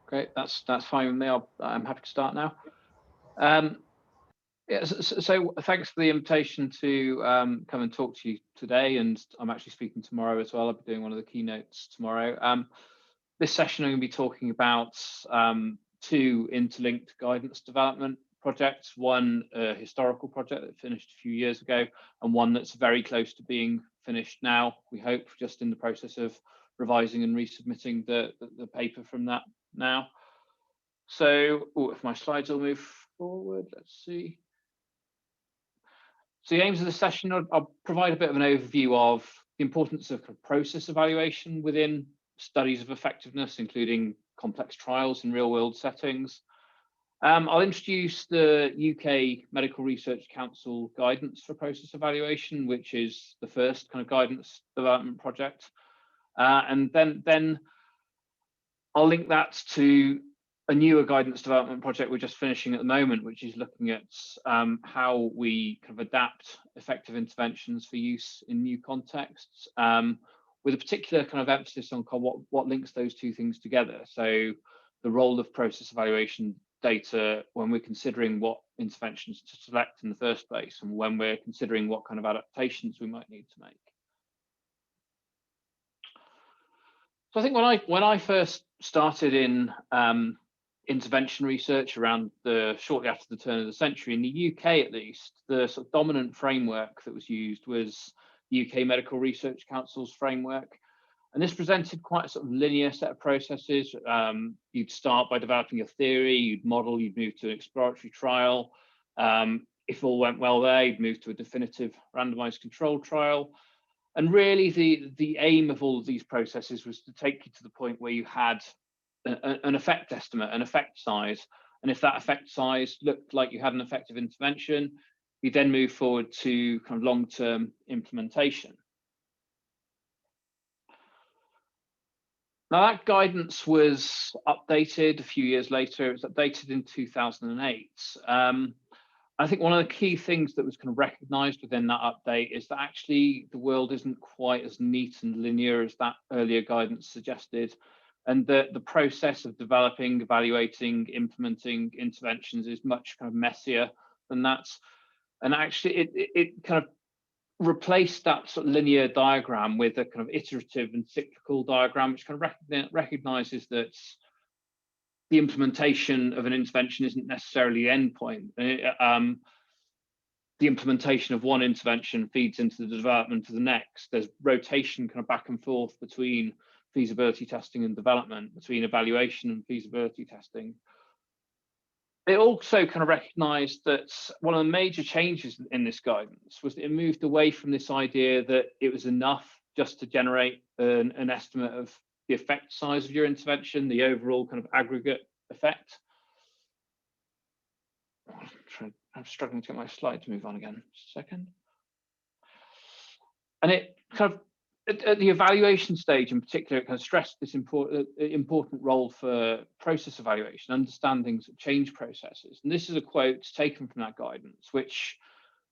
Great, that's fine with me. I'm happy to start now. Yeah, so thanks for the invitation to come and talk to you today, and I'm actually speaking tomorrow as well. I'll be doing one of the keynotes tomorrow. This session I'm going to be talking about two interlinked guidance development projects, one a historical project that finished a few years ago, and one that's very close to being finished now, we hope, just in the process of revising and resubmitting the paper from that now. So, if my slides will move forward, let's see. So the aims of the session, I'll provide a bit of an overview of the importance of process evaluation within studies of effectiveness, including complex trials in real-world settings. I'll introduce the UK Medical Research Council guidance for process evaluation, which is the first kind of guidance development project. And then I'll link that to a newer guidance development project we're just finishing at the moment, which is looking at how we kind of adapt effective interventions for use in new contexts, with a particular kind of emphasis on what links those two things together. So the role of process evaluation data when we're considering what interventions to select in the first place, and when we're considering what kind of adaptations we might need to make. So I think when I first started in intervention research around shortly after the turn of the century, in the UK at least, the sort of dominant framework that was used was the UK Medical Research Council's framework. And this presented quite a sort of linear set of processes. You'd start by developing your theory, you'd model, you'd move to an exploratory trial. If all went well there, you'd move to a definitive randomized controlled trial. And really the aim of all of these processes was to take you to the point where you had an effect estimate, an effect size. And if that effect size looked like you had an effective intervention, you then move forward to kind of long-term implementation. Now that guidance was updated a few years later. It was updated in 2008. I think one of the key things that was kind of recognized within that update is that actually the world isn't quite as neat and linear as that earlier guidance suggested. And the process of developing, evaluating, implementing interventions is much kind of messier than that. And actually it kind of replaced that sort of linear diagram with a kind of iterative and cyclical diagram, which kind of recognizes that the implementation of an intervention isn't necessarily the end point. The implementation of one intervention feeds into the development of the next. There's rotation kind of back and forth between feasibility testing and development, between evaluation and feasibility testing. It also kind of recognized that one of the major changes in this guidance was that it moved away from this idea that it was enough just to generate an estimate of the effect size of your intervention, the overall kind of aggregate effect. I'm struggling to get my slide to move on again. Just a second. And it kind of, at the evaluation stage in particular, it kind of stressed this important role for process evaluation, understanding change processes. And this is a quote taken from that guidance, which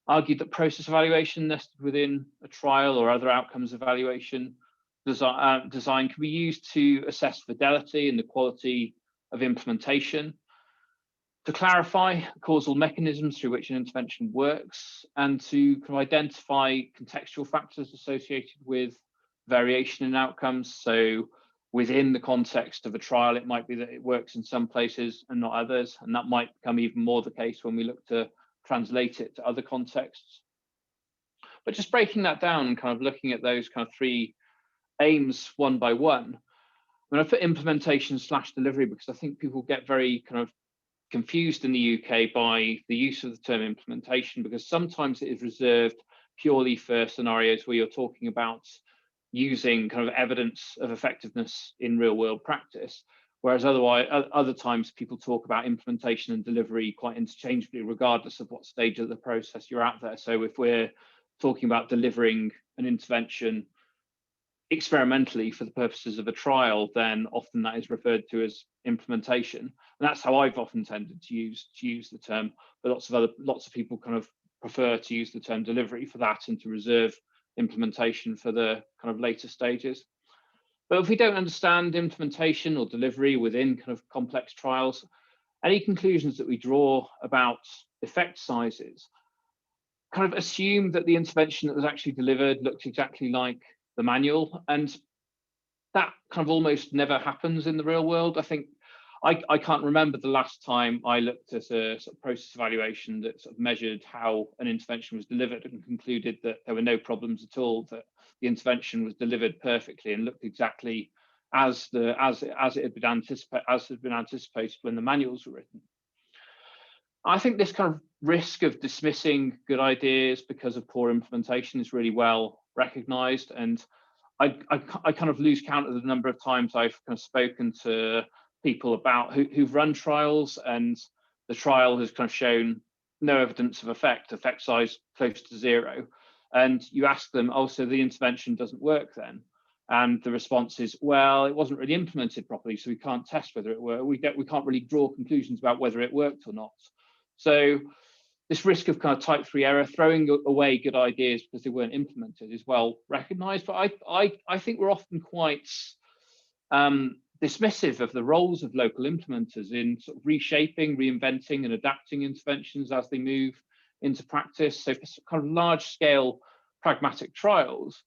argued that process evaluation nested within a trial or other outcomes evaluation design can be used to assess fidelity and the quality of implementation, to clarify causal mechanisms through which an intervention works, and to kind of identify contextual factors associated with variation in outcomes. So within the context of a trial, it might be that it works in some places and not others, and that might become even more the case when we look to translate it to other contexts. But just breaking that down and kind of looking at those kind of three aims one by one, I'm going to put implementation / delivery because I think people get very kind of confused in the UK by the use of the term implementation, because sometimes it is reserved purely for scenarios where you're talking about using kind of evidence of effectiveness in real world practice, whereas other times people talk about implementation and delivery quite interchangeably, regardless of what stage of the process you're at there. So if we're talking about delivering an intervention experimentally for the purposes of a trial, then often that is referred to as implementation, and that's how I've often tended to use the term. But lots of people kind of prefer to use the term delivery for that and to reserve implementation for the kind of later stages. But if we don't understand implementation or delivery within kind of complex trials, any conclusions that we draw about effect sizes kind of assume that the intervention that was actually delivered looks exactly like the manual, and that kind of almost never happens in the real world. I think I can't remember the last time I looked at a sort of process evaluation that sort of measured how an intervention was delivered and concluded that there were no problems at all, that the intervention was delivered perfectly and looked exactly as it had been anticipated when the manuals were written. I think this kind of risk of dismissing good ideas because of poor implementation is really well recognized, and I kind of lose count of the number of times I've kind of spoken to people about who've run trials, and the trial has kind of shown no evidence of effect size close to 0. And you ask them, oh, so the intervention doesn't work then? And the response is, well, it wasn't really implemented properly, so we can't test whether it worked. We can't really draw conclusions about whether it worked or not. So this risk of kind of type 3 error, throwing away good ideas because they weren't implemented, is well recognized. But I think we're often quite dismissive of the roles of local implementers in sort of reshaping, reinventing, and adapting interventions as they move into practice. So for kind of large scale pragmatic trials,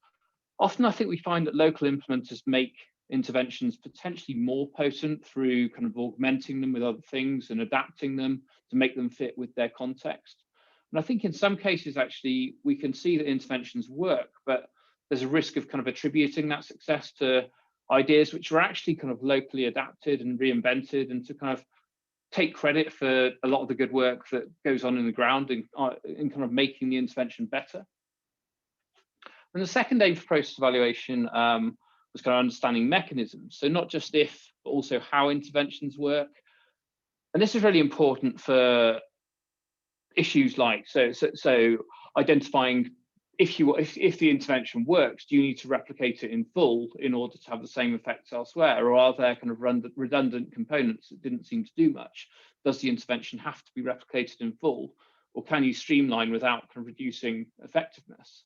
often I think we find that local implementers make interventions potentially more potent through kind of augmenting them with other things and adapting them to make them fit with their context. And I think in some cases, actually, we can see that interventions work, but there's a risk of kind of attributing that success to ideas which are actually kind of locally adapted and reinvented, and to kind of take credit for a lot of the good work that goes on in the ground in kind of making the intervention better. And the second aim for process evaluation was kind of understanding mechanisms. So not just if, but also how interventions work. And this is really important for issues like, so identifying if the intervention works, do you need to replicate it in full in order to have the same effects elsewhere? Or are there kind of redundant components that didn't seem to do much? Does the intervention have to be replicated in full? Or can you streamline without kind of reducing effectiveness?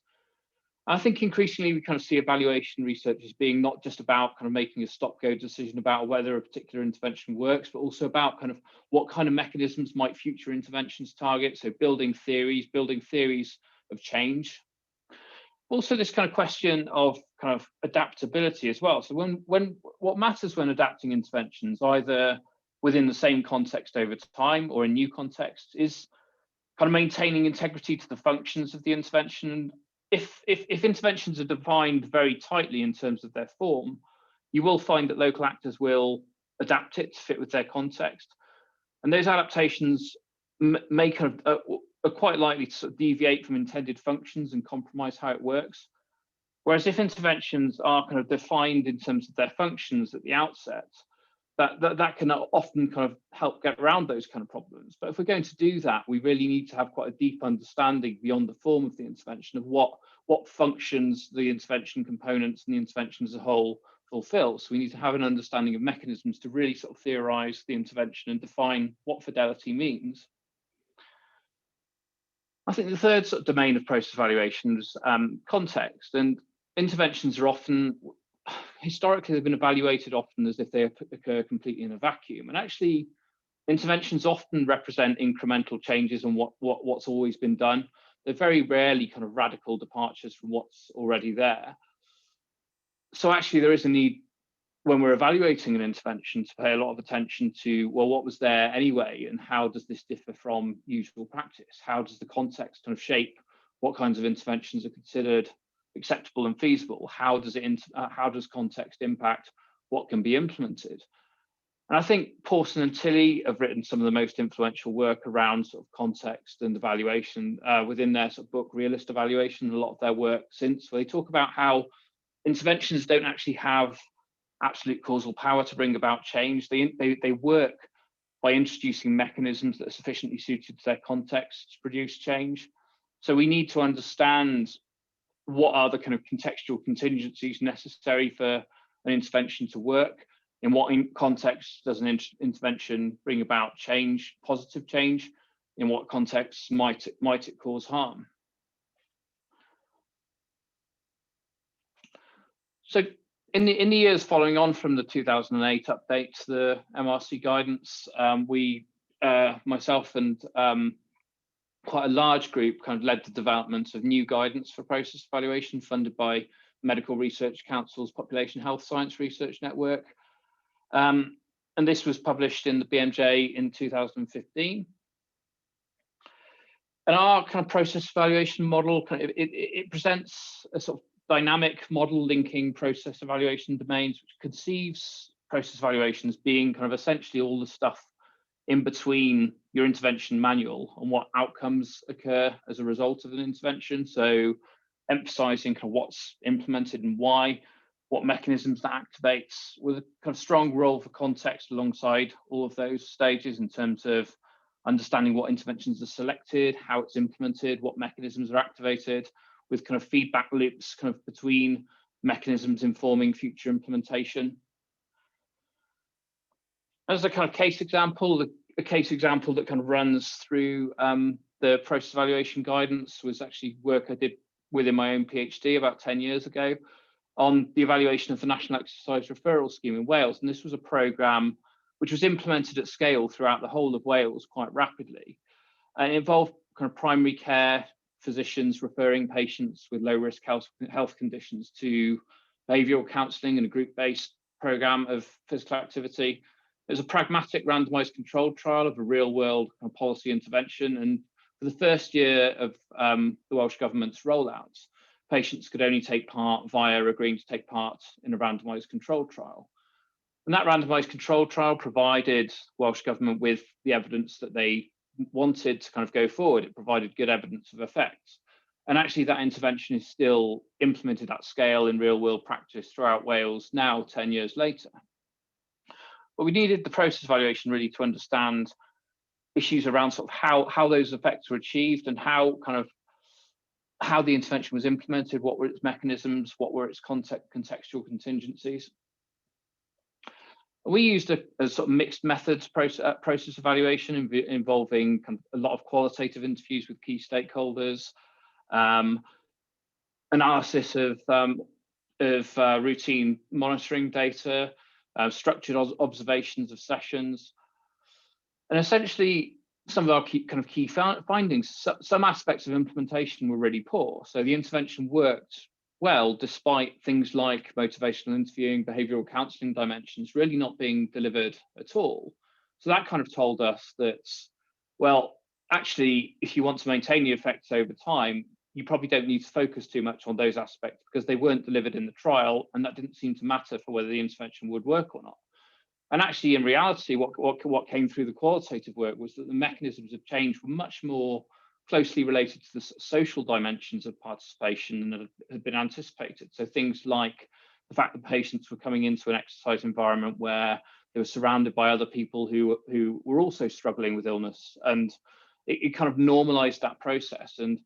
I think increasingly we kind of see evaluation research as being not just about kind of making a stop-go decision about whether a particular intervention works, but also about kind of what kind of mechanisms might future interventions target. So building theories of change. Also this kind of question of kind of adaptability as well. So when what matters when adapting interventions, either within the same context over time or in new contexts, is kind of maintaining integrity to the functions of the intervention. If interventions are defined very tightly in terms of their form, you will find that local actors will adapt it to fit with their context. And those adaptations may kind of, are quite likely to sort of deviate from intended functions and compromise how it works. Whereas if interventions are kind of defined in terms of their functions at the outset, that can often kind of help get around those kind of problems. But if we're going to do that, we really need to have quite a deep understanding beyond the form of the intervention of what functions the intervention components and the intervention as a whole fulfill. So we need to have an understanding of mechanisms to really sort of theorize the intervention and define what fidelity means. I think the third sort of domain of process evaluation is context, and interventions are often, historically, they've been evaluated often as if they occur completely in a vacuum. And actually, interventions often represent incremental changes on what's always been done. They're very rarely kind of radical departures from what's already there. So actually, there is a need when we're evaluating an intervention to pay a lot of attention to, well, what was there anyway, and how does this differ from usual practice? How does the context kind of shape what kinds of interventions are considered acceptable and feasible? How does context impact what can be implemented? And I think Pawson and Tilley have written some of the most influential work around sort of context and evaluation within their sort of book, Realist Evaluation, and a lot of their work since, where they talk about how interventions don't actually have absolute causal power to bring about change. They work by introducing mechanisms that are sufficiently suited to their context to produce change. So we need to understand what are the kind of contextual contingencies necessary for an intervention to work. In what context does an intervention bring about change, positive change? In what context might it cause harm? So in the years following on from the 2008 update to the MRC guidance, myself and quite a large group kind of led the development of new guidance for process evaluation funded by Medical Research Council's Population Health Science Research Network. And this was published in the BMJ in 2015. And our kind of process evaluation model, it presents a sort of dynamic model linking process evaluation domains, which conceives process evaluation as being kind of essentially all the stuff in between your intervention manual and what outcomes occur as a result of an intervention. So emphasizing kind of what's implemented and why, what mechanisms that activates, with a kind of strong role for context alongside all of those stages in terms of understanding what interventions are selected, how it's implemented, what mechanisms are activated, with kind of feedback loops kind of between mechanisms informing future implementation. As a kind of case example, a case example that kind of runs through the process evaluation guidance was actually work I did within my own PhD about 10 years ago on the evaluation of the National Exercise Referral Scheme in Wales. And this was a programme which was implemented at scale throughout the whole of Wales quite rapidly. And it involved kind of primary care physicians referring patients with low risk health conditions to behavioural counselling and a group-based programme of physical activity. It was a pragmatic randomised controlled trial of a real world kind of policy intervention. And for the first year of the Welsh Government's rollouts, patients could only take part via agreeing to take part in a randomised controlled trial. And that randomised controlled trial provided Welsh Government with the evidence that they wanted to kind of go forward. It provided good evidence of effect. And actually that intervention is still implemented at scale in real world practice throughout Wales now, 10 years later. But we needed the process evaluation really to understand issues around sort of how those effects were achieved and how the intervention was implemented, what were its mechanisms, what were its contextual contingencies. We used a sort of mixed methods process evaluation involving kind of a lot of qualitative interviews with key stakeholders, analysis of routine monitoring data, structured observations of sessions, and essentially some of our key findings. Some aspects of implementation were really poor, so the intervention worked well, despite things like motivational interviewing, behavioural counselling dimensions really not being delivered at all. So that kind of told us that, well, actually, if you want to maintain the effects over time, you probably don't need to focus too much on those aspects because they weren't delivered in the trial, and that didn't seem to matter for whether the intervention would work or not. And actually, in reality, what came through the qualitative work was that the mechanisms of change were much more closely related to the social dimensions of participation than had been anticipated. So things like the fact that patients were coming into an exercise environment where they were surrounded by other people who were also struggling with illness, and it kind of normalized that process. And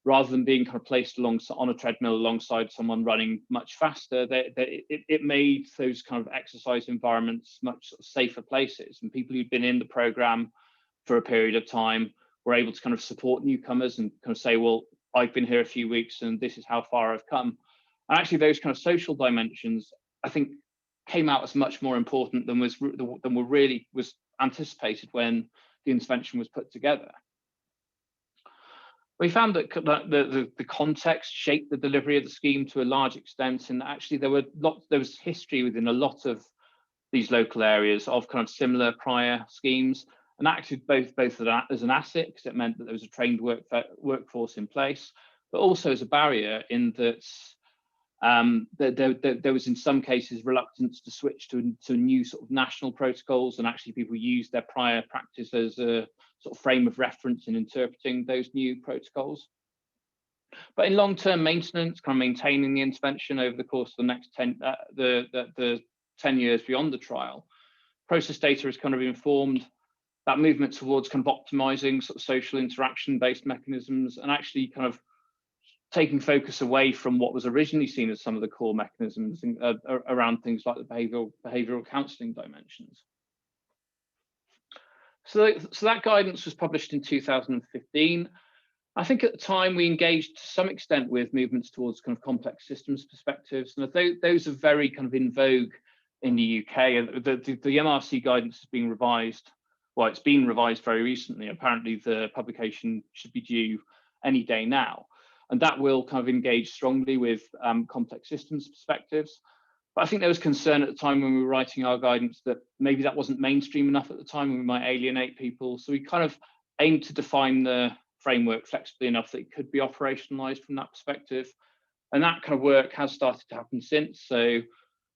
rather than being kind of placed on a treadmill alongside someone running much faster, it made those kind of exercise environments much sort of safer places. And people who'd been in the program for a period of time were able to kind of support newcomers and kind of say, well, I've been here a few weeks and this is how far I've come. And actually those kind of social dimensions, I think, came out as much more important than was anticipated when the intervention was put together. We found that the context shaped the delivery of the scheme to a large extent, and actually there was history within a lot of these local areas of kind of similar prior schemes, and acted both as an asset because it meant that there was a trained workforce in place, but also as a barrier in that there was in some cases reluctance to switch to new sort of national protocols, and actually people used their prior practice as a sort of frame of reference in interpreting those new protocols. But in long-term maintenance, kind of maintaining the intervention over the course of the next 10 years beyond the trial, process data has kind of informed that movement towards kind of optimizing sort of social interaction-based mechanisms, and actually kind of taking focus away from what was originally seen as some of the core mechanisms around things like the behavioural counselling dimensions. So that guidance was published in 2015. I think at the time we engaged to some extent with movements towards kind of complex systems perspectives, and those are very kind of in vogue in the UK. And the MRC guidance is being revised. Well, it's been revised very recently. Apparently, the publication should be due any day now, and that will kind of engage strongly with complex systems perspectives. But I think there was concern at the time when we were writing our guidance that maybe that wasn't mainstream enough at the time, and we might alienate people. So we kind of aimed to define the framework flexibly enough that it could be operationalized from that perspective. And that kind of work has started to happen since. So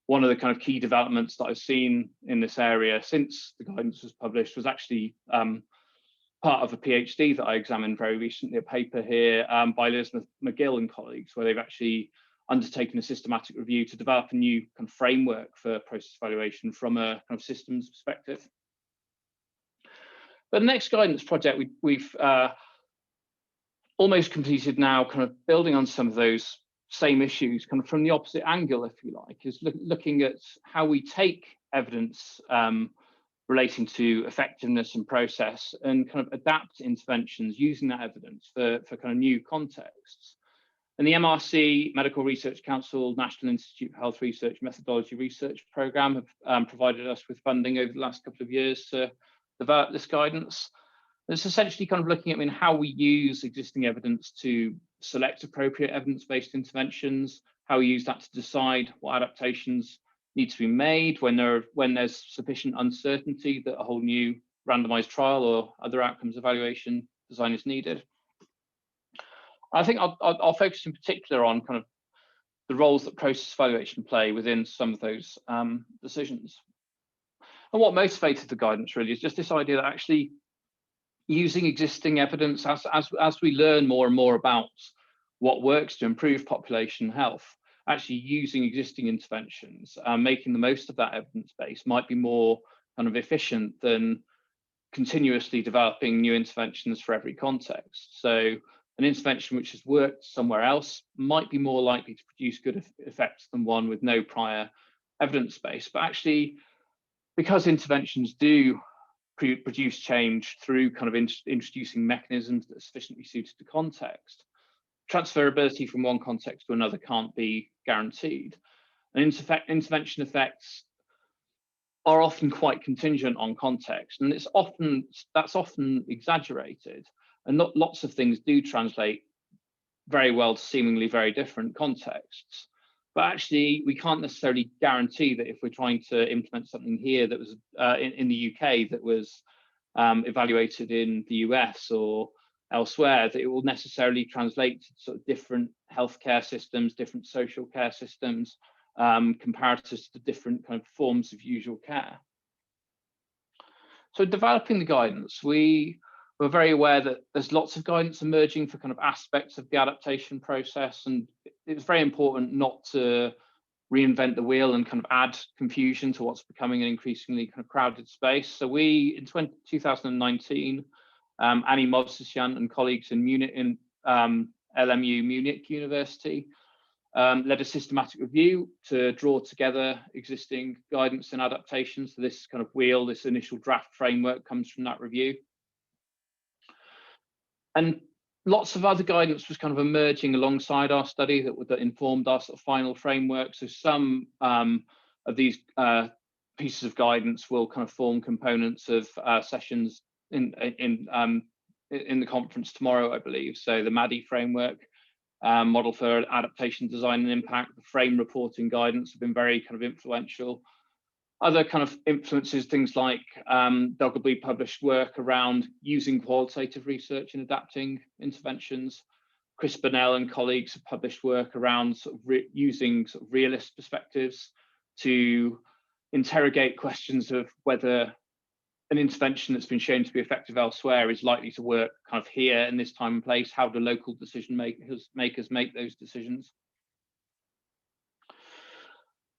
one of the kind of key developments that I've seen in this area since the guidance was published was actually part of a PhD that I examined very recently, a paper here by Elizabeth McGill and colleagues, where they've actually undertaken a systematic review to develop a new kind of framework for process evaluation from a kind of systems perspective. But the next guidance project we've almost completed now, kind of building on some of those same issues, kind of from the opposite angle, if you like, is looking at how we take evidence relating to effectiveness and process and kind of adapt interventions using that evidence for kind of new contexts. And the MRC, Medical Research Council, National Institute for Health Research Methodology Research Programme have provided us with funding over the last couple of years to develop this guidance. It's essentially kind of looking at how we use existing evidence to select appropriate evidence-based interventions, how we use that to decide what adaptations need to be made when there's sufficient uncertainty that a whole new randomized trial or other outcomes evaluation design is needed. I think I'll focus in particular on kind of the roles that process evaluation play within some of those decisions. And what motivated the guidance really is just this idea that actually using existing evidence as we learn more and more about what works to improve population health, actually using existing interventions, making the most of that evidence base might be more kind of efficient than continuously developing new interventions for every context. So an intervention which has worked somewhere else might be more likely to produce good effects than one with no prior evidence base. But actually, because interventions do produce change through kind of introducing mechanisms that are sufficiently suited to context, transferability from one context to another can't be guaranteed. And intervention effects are often quite contingent on context, and that's often exaggerated. And not lots of things do translate very well to seemingly very different contexts. But actually, we can't necessarily guarantee that if we're trying to implement something here that was in the UK that was evaluated in the US or elsewhere, that it will necessarily translate to sort of different healthcare systems, different social care systems, comparators to different kind of forms of usual care. So developing the guidance, we're very aware that there's lots of guidance emerging for kind of aspects of the adaptation process, and it was very important not to reinvent the wheel and kind of add confusion to what's becoming an increasingly kind of crowded space. So we, in 2019, Annie Movsisyan and colleagues in Munich, in LMU Munich University, led a systematic review to draw together existing guidance and adaptations. So this kind of wheel, this initial draft framework comes from that review. And lots of other guidance was kind of emerging alongside our study that informed our sort of final framework. So some of these pieces of guidance will kind of form components of sessions in the conference tomorrow, I believe. So the MADI framework, model for adaptation, design and impact, the frame reporting guidance have been very kind of influential. Other kind of influences, things like Doggleby published work around using qualitative research in adapting interventions. Chris Burnell and colleagues have published work around sort of using sort of realist perspectives to interrogate questions of whether an intervention that's been shown to be effective elsewhere is likely to work kind of here in this time and place. How do local decision makers make those decisions?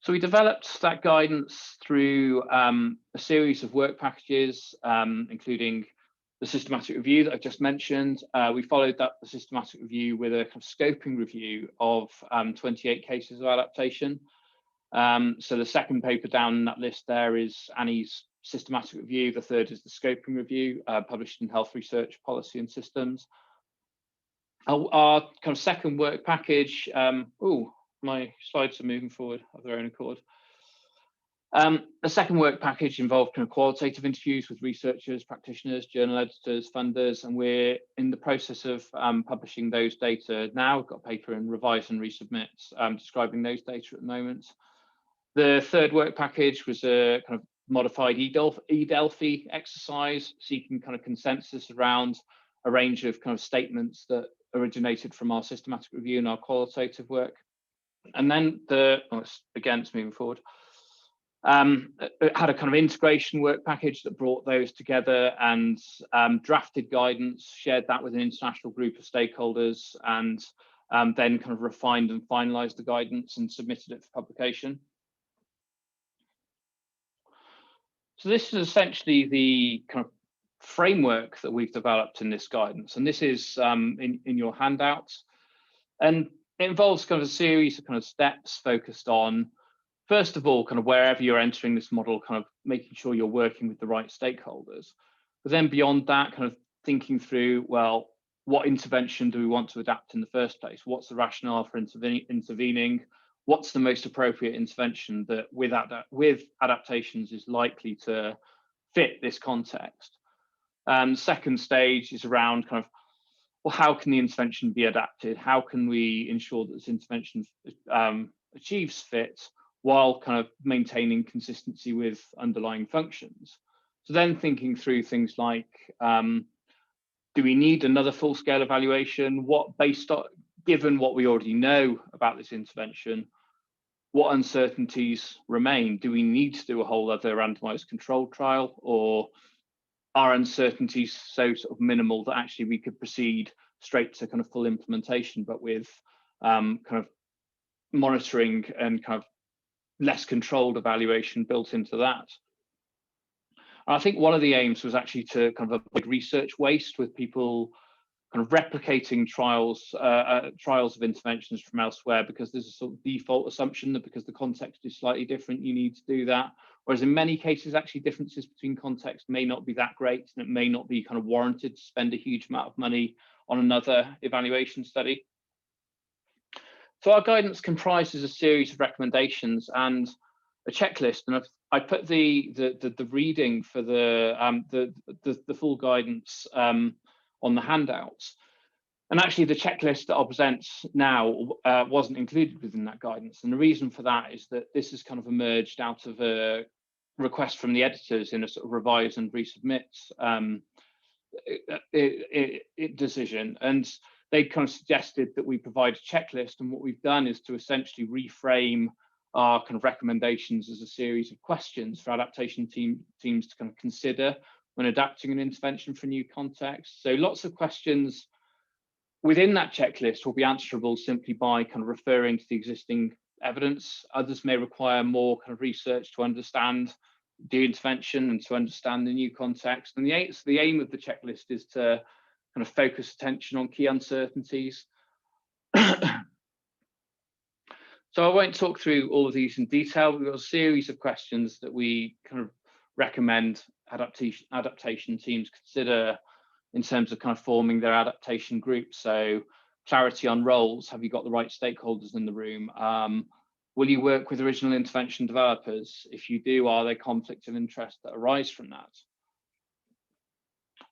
So we developed that guidance through a series of work packages, including the systematic review that I've just mentioned. We followed the systematic review with a kind of scoping review of 28 cases of adaptation. So the second paper down that list there is Annie's systematic review. The third is the scoping review, published in Health Research Policy and Systems. Our kind of second work package, oh, my slides are moving forward of their own accord. The second work package involved kind of qualitative interviews with researchers, practitioners, journal editors, funders, and we're in the process of publishing those data now. We've got a paper in Revise and Resubmit describing those data at the moment. The third work package was a kind of modified eDelphi exercise, seeking kind of consensus around a range of kind of statements that originated from our systematic review and our qualitative work. And then again, it's moving forward. It had a kind of integration work package that brought those together and drafted guidance, shared that with an international group of stakeholders, and then kind of refined and finalized the guidance and submitted it for publication. So this is essentially the kind of framework that we've developed in this guidance, and this is in your handouts, and it involves kind of a series of kind of steps focused on, first of all, kind of wherever you're entering this model, kind of making sure you're working with the right stakeholders. But then beyond that, kind of thinking through, well, what intervention do we want to adapt in the first place? What's the rationale for intervening? What's the most appropriate intervention that with adaptations is likely to fit this context? Second stage is around kind of, well, how can the intervention be adapted? How can we ensure that this intervention achieves fit while kind of maintaining consistency with underlying functions? So then thinking through things like, do we need another full-scale evaluation? Given what we already know about this intervention, what uncertainties remain? Do we need to do a whole other randomized controlled trial, or are uncertainties so sort of minimal that actually we could proceed straight to kind of full implementation, but with kind of monitoring and kind of less controlled evaluation built into that? And I think one of the aims was actually to kind of avoid research waste with people kind of replicating trials of interventions from elsewhere, because there's a sort of default assumption that because the context is slightly different, you need to do that. Whereas in many cases, actually differences between contexts may not be that great, and it may not be kind of warranted to spend a huge amount of money on another evaluation study. So our guidance comprises a series of recommendations and a checklist, and I put the reading for the full guidance on the handouts. And actually the checklist that I'll present now wasn't included within that guidance. And the reason for that is that this has kind of emerged out of a request from the editors in a sort of revise and resubmit decision. And they kind of suggested that we provide a checklist. And what we've done is to essentially reframe our kind of recommendations as a series of questions for adaptation teams to kind of consider when adapting an intervention for new context. So lots of questions within that checklist will be answerable simply by kind of referring to the existing evidence. Others may require more kind of research to understand the intervention and to understand the new context. And the aim of the checklist is to kind of focus attention on key uncertainties. So I won't talk through all of these in detail. We've got a series of questions that we kind of recommend adaptation teams consider in terms of kind of forming their adaptation groups. So clarity on roles. Have you got the right stakeholders in the room? Will you work with original intervention developers? If you do, are there conflicts of interest that arise from that?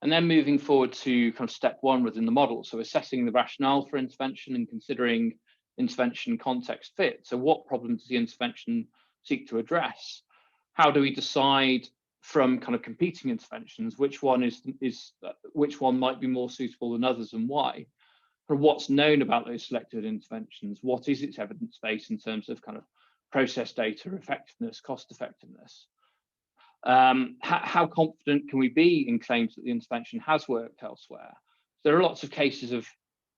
And then moving forward to kind of step one within the model. So assessing the rationale for intervention and considering intervention context fit. So what problem does the intervention seek to address? How do we decide from kind of competing interventions which one might be more suitable than others, and why? For what's known about those selected interventions, what is its evidence base in terms of kind of process data, effectiveness, cost effectiveness? How confident can we be in claims that the intervention has worked elsewhere? There are lots of cases of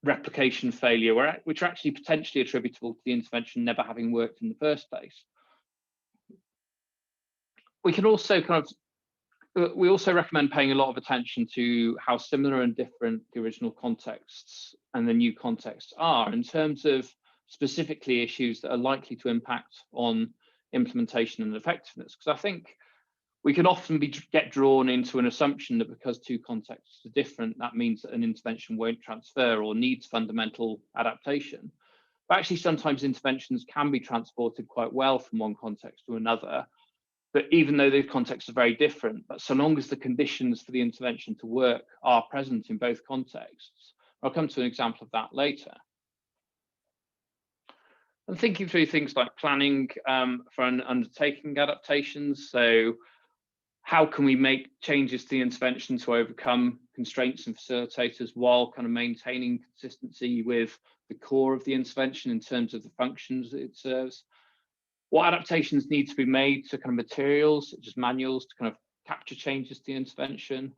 replication failure which are actually potentially attributable to the intervention never having worked in the first place. We can also we also recommend paying a lot of attention to how similar and different the original contexts and the new contexts are in terms of specifically issues that are likely to impact on implementation and effectiveness. Because I think we can often get drawn into an assumption that because two contexts are different, that means that an intervention won't transfer or needs fundamental adaptation. But actually, sometimes interventions can be transported quite well from one context to another. But even though those contexts are very different, but so long as the conditions for the intervention to work are present in both contexts, I'll come to an example of that later. And thinking through things like planning for undertaking adaptations. So how can we make changes to the intervention to overcome constraints and facilitators while kind of maintaining consistency with the core of the intervention in terms of the functions that it serves? What adaptations need to be made to kind of materials, such as manuals, to kind of capture changes to the intervention?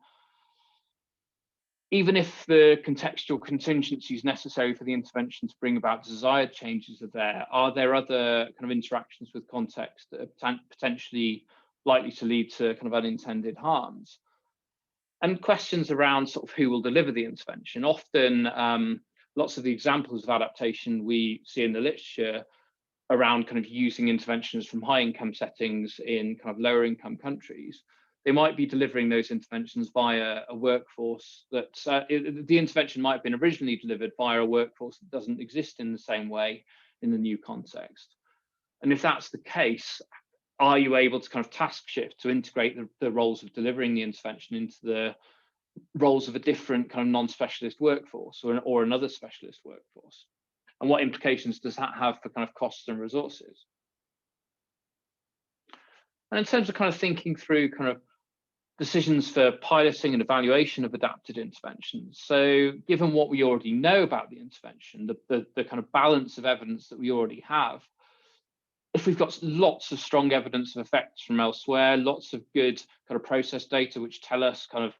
Even if the contextual contingencies necessary for the intervention to bring about desired changes are there other kind of interactions with context that are potentially likely to lead to kind of unintended harms? And questions around sort of who will deliver the intervention. Often, lots of the examples of adaptation we see in the literature around kind of using interventions from high income settings in kind of lower income countries, they might be delivering those interventions via a workforce that the intervention might have been originally delivered via a workforce that doesn't exist in the same way in the new context. And if that's the case, are you able to kind of task shift to integrate the roles of delivering the intervention into the roles of a different kind of non-specialist workforce or another specialist workforce? And what implications does that have for kind of costs and resources? And in terms of kind of thinking through kind of decisions for piloting and evaluation of adapted interventions. So given what we already know about the intervention, the kind of balance of evidence that we already have, if we've got lots of strong evidence of effects from elsewhere, lots of good kind of process data which tell us kind of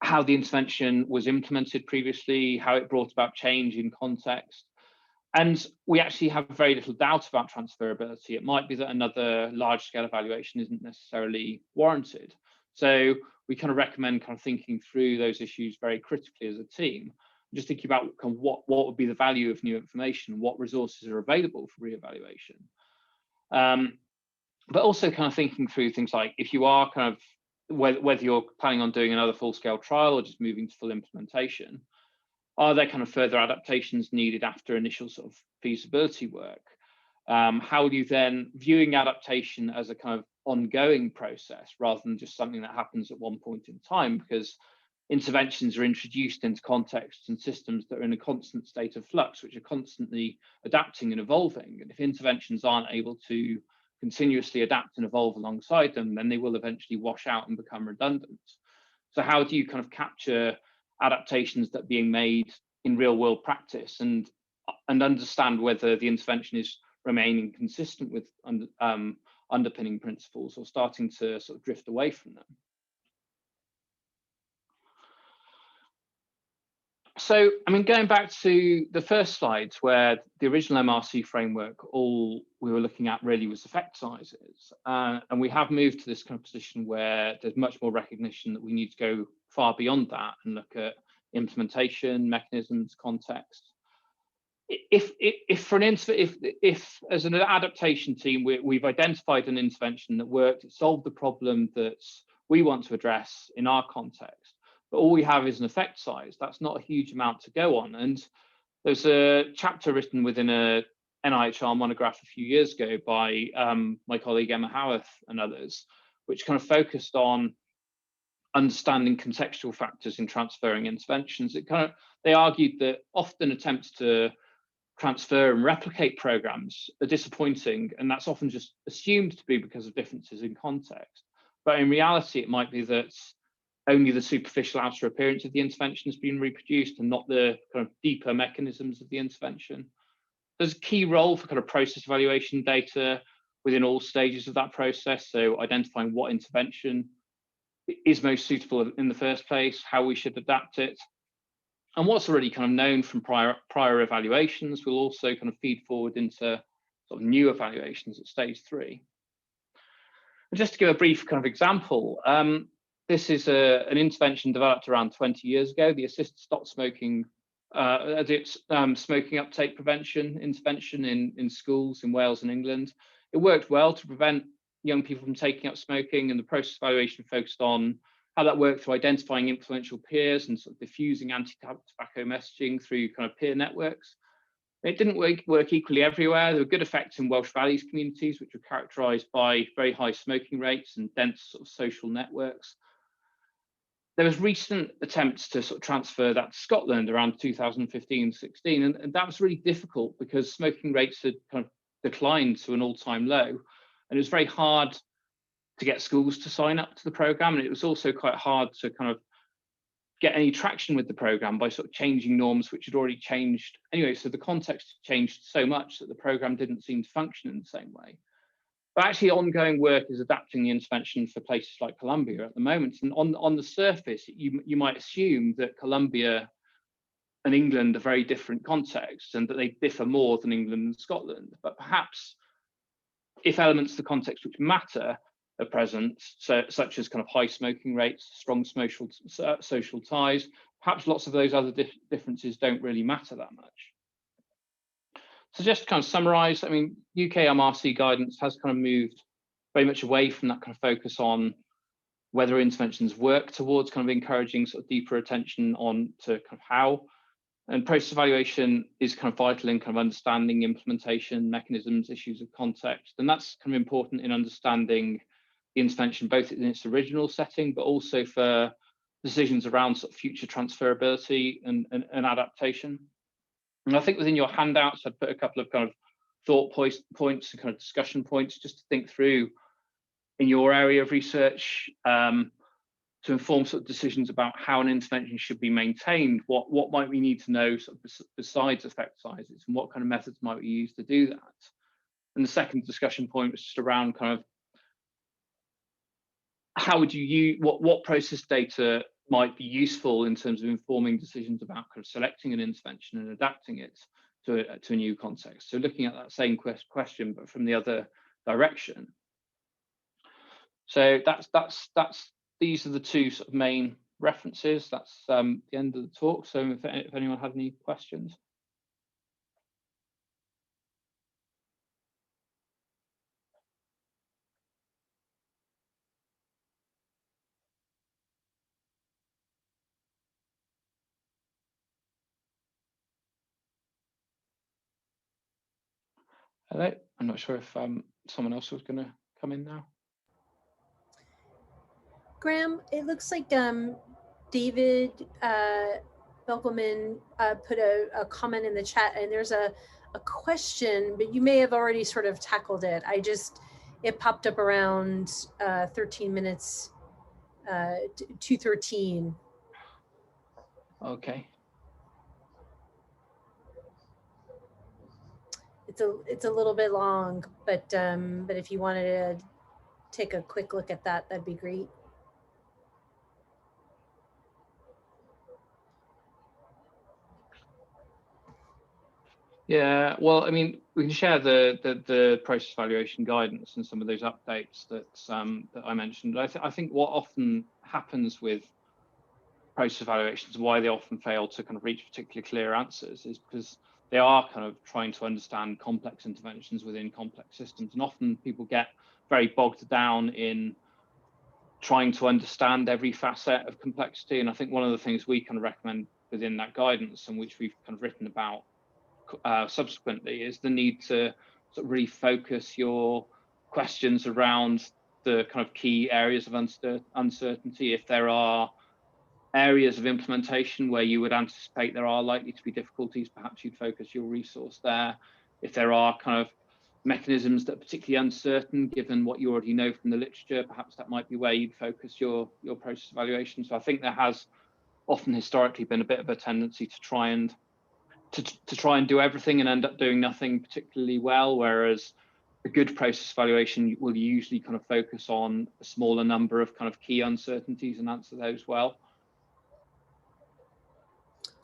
how the intervention was implemented previously, how it brought about change in context, and we actually have very little doubt about transferability, it might be that another large-scale evaluation isn't necessarily warranted. So we kind of recommend kind of thinking through those issues very critically as a team, just thinking about kind of what would be the value of new information, what resources are available for reevaluation. But also kind of thinking through things like if you are kind of, whether you're planning on doing another full-scale trial or just moving to full implementation, are there kind of further adaptations needed after initial sort of feasibility work? How do you then viewing adaptation as a kind of ongoing process rather than just something that happens at one point in time, because interventions are introduced into contexts and systems that are in a constant state of flux, which are constantly adapting and evolving. And if interventions aren't able to continuously adapt and evolve alongside them, then they will eventually wash out and become redundant. So how do you kind of capture adaptations that are being made in real world practice and understand whether the intervention is remaining consistent with underpinning principles or starting to sort of drift away from them? So, I mean, going back to the first slides where the original MRC framework, all we were looking at really was effect sizes. And we have moved to this kind of position where there's much more recognition that we need to go far beyond that and look at implementation, mechanisms, context. If as an adaptation team, we've identified an intervention that worked, it solved the problem that we want to address in our context, but all we have is an effect size, that's not a huge amount to go on. And there's a chapter written within a NIHR monograph a few years ago by my colleague Emma Howarth and others, which kind of focused on understanding contextual factors in transferring interventions. They argued that often attempts to transfer and replicate programs are disappointing, and that's often just assumed to be because of differences in context. But in reality, it might be that only the superficial outer appearance of the intervention has been reproduced and not the kind of deeper mechanisms of the intervention. There's a key role for kind of process evaluation data within all stages of that process. So identifying what intervention is most suitable in the first place, how we should adapt it. And what's already kind of known from prior evaluations will also kind of feed forward into sort of new evaluations at stage 3. And just to give a brief kind of example, this is an intervention developed around 20 years ago, the Assisted Stop Smoking, smoking uptake prevention intervention in schools in Wales and England. It worked well to prevent young people from taking up smoking, and the process evaluation focused on how that worked through identifying influential peers and sort of diffusing anti-tobacco messaging through kind of peer networks. It didn't work equally everywhere. There were good effects in Welsh Valleys communities, which were characterised by very high smoking rates and dense sort of social networks. There was recent attempts to sort of transfer that to Scotland around 2015-16, and that was really difficult because smoking rates had kind of declined to an all-time low, and it was very hard to get schools to sign up to the programme, and it was also quite hard to kind of get any traction with the programme by sort of changing norms which had already changed anyway. So the context changed so much that the programme didn't seem to function in the same way. But actually, ongoing work is adapting the intervention for places like Colombia at the moment. And on the surface, you might assume that Colombia and England are very different contexts and that they differ more than England and Scotland. But perhaps if elements of the context which matter are present, such as kind of high smoking rates, strong social ties, perhaps lots of those other differences don't really matter that much. So just to kind of summarize, I mean, UK MRC guidance has kind of moved very much away from that kind of focus on whether interventions work towards kind of encouraging sort of deeper attention on to kind of how. And process evaluation is kind of vital in kind of understanding implementation mechanisms, issues of context. And that's kind of important in understanding the intervention, both in its original setting, but also for decisions around sort of future transferability and adaptation. And I think within your handouts, I'd put a couple of kind of thought points and kind of discussion points just to think through in your area of research to inform sort of decisions about how an intervention should be maintained. What might we need to know sort of besides effect sizes, and what kind of methods might we use to do that? And the second discussion point was just around kind of how would you use what process data might be useful in terms of informing decisions about kind of selecting an intervention and adapting it to a new context. So looking at that same question, but from the other direction. So these are the two sort of main references. That's the end of the talk. So if anyone had any questions. Hello, I'm not sure if someone else was going to come in now. Graham, it looks like David Belgelman put a comment in the chat, and there's a question, but you may have already sort of tackled it. It popped up around 13 minutes to 13. Okay. It's a little bit long, but if you wanted to take a quick look at that, that'd be great. Yeah, well, I mean, we can share the process evaluation guidance and some of those updates that I mentioned. I think what often happens with process evaluations, why they often fail to kind of reach particularly clear answers, is because they are kind of trying to understand complex interventions within complex systems, and often people get very bogged down in trying to understand every facet of complexity. And I think one of the things we kind of recommend within that guidance, and which we've kind of written about subsequently, is the need to sort of really focus your questions around the kind of key areas of uncertainty. If there are areas of implementation where you would anticipate there are likely to be difficulties, perhaps you'd focus your resource there. If there are kind of mechanisms that are particularly uncertain, given what you already know from the literature, perhaps that might be where you'd focus your process evaluation. So I think there has often historically been a bit of a tendency to try and do everything and end up doing nothing particularly well, whereas a good process evaluation will usually kind of focus on a smaller number of kind of key uncertainties and answer those well.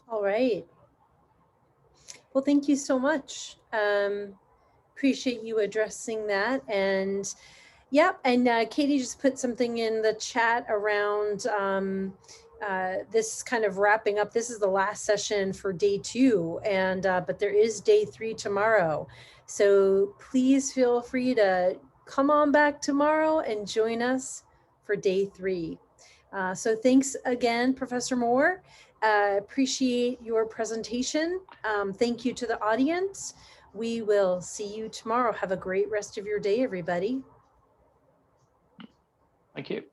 All right. Well, thank you so much. Appreciate you addressing that. And yep, and Katie just put something in the chat around this kind of wrapping up. This is the last session for day 2, and but there is day 3 tomorrow. So please feel free to come on back tomorrow and join us for day 3. So thanks again, Professor Moore. Appreciate your presentation. Thank you to the audience. We will see you tomorrow. Have a great rest of your day, everybody. Thank you.